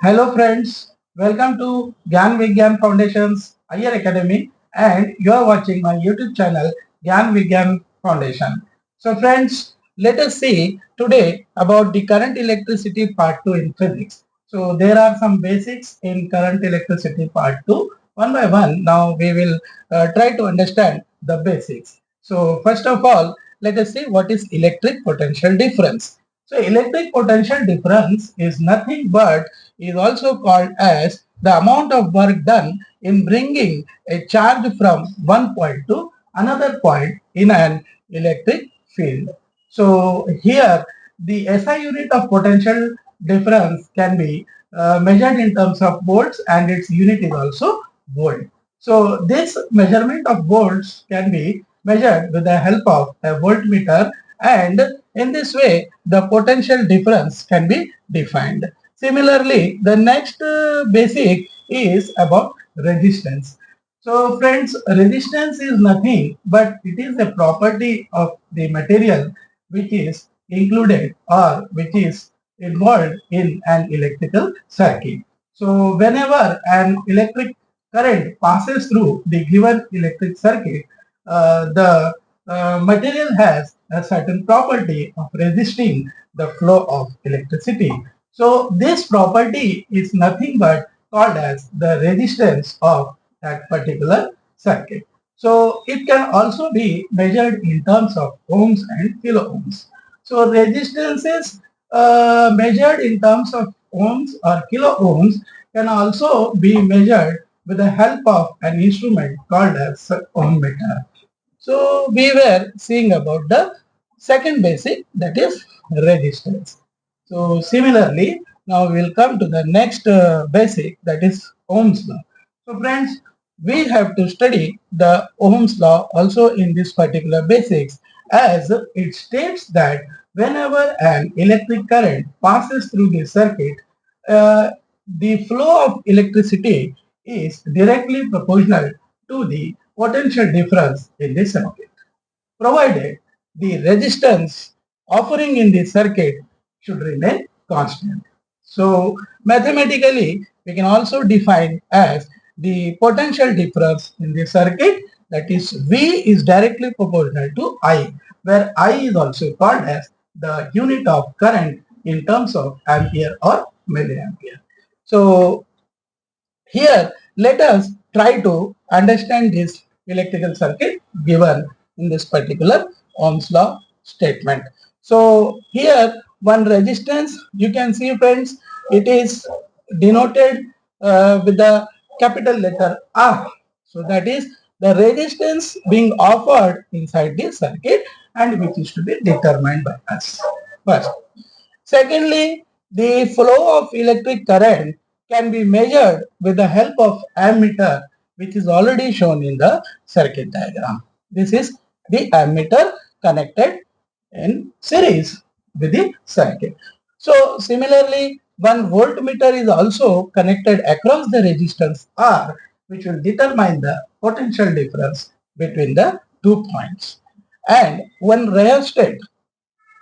Hello friends, welcome to Vigyan Foundation's Higher Academy and you are watching my YouTube channel Vigyan Foundation. So friends, let us see today about the current electricity part 2 in physics. So there are some basics in current electricity part 2. One by one, now we will try to understand the basics. So first of all, let us see what is electric potential difference. So electric potential difference is nothing but is also called as the amount of work done in bringing a charge from one point to another point in an electric field. So here the SI unit of potential difference can be measured in terms of volts and its unit is also volt. So this measurement of volts can be measured with the help of a voltmeter, and in this way the potential difference can be defined. Similarly, the next basic is about resistance. So friends, resistance is nothing but it is a property of the material which is included or which is involved in an electrical circuit. So whenever an electric current passes through the given electric circuit, the material has a certain property of resisting the flow of electricity. So this property is nothing but called as the resistance of that particular circuit. So it can also be measured in terms of ohms and kilo ohms. So resistance is measured in terms of ohms or kilo ohms can also be measured with the help of an instrument called as ohm meter. So we were seeing about the second basic, that is resistance. So similarly, now we will come to the next basic, that is Ohm's law. So friends, we have to study the Ohm's law also in this particular basics, as it states that whenever an electric current passes through the circuit, uh, the flow of electricity is directly proportional to the potential difference in the circuit, provided the resistance offering in the circuit should remain constant. So mathematically, we can also define as the potential difference in the circuit, that is V is directly proportional to I, where I is also called as the unit of current in terms of ampere or milliampere. So here, let us try to understand this electrical circuit given in this particular Ohm's law statement. So here, one resistance, you can see friends, it is denoted with the capital letter R. So that is the resistance being offered inside the circuit and which is to be determined by us first. Secondly, the flow of electric current can be measured with the help of ammeter, which is already shown in the circuit diagram. This is the ammeter connected in series with the circuit. So similarly, one voltmeter is also connected across the resistance R, which will determine the potential difference between the 2 points. And one rheostat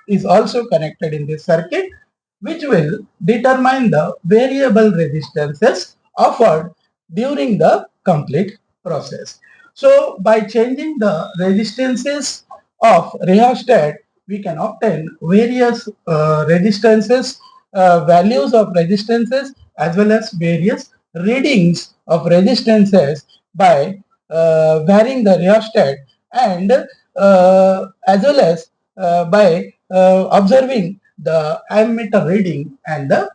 is also connected in this circuit, which will determine the variable resistances offered during the complete process. So by changing the resistances of rheostat, we can obtain various resistances, values of resistances, as well as various readings of resistances by varying the rheostat, and as well as by observing the ammeter reading and the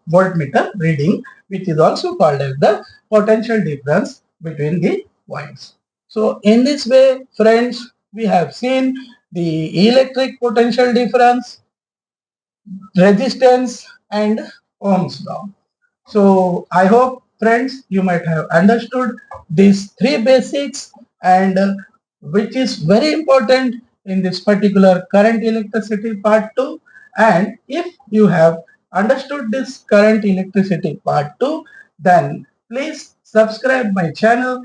voltmeter reading, which is also called as the potential difference between the points. So in this way, friends, we have seen the electric potential difference, resistance, and Ohm's law. So I hope friends you might have understood these three basics, and which is very important in this particular current electricity part 2. And if you have understood this current electricity part 2, then please subscribe my channel.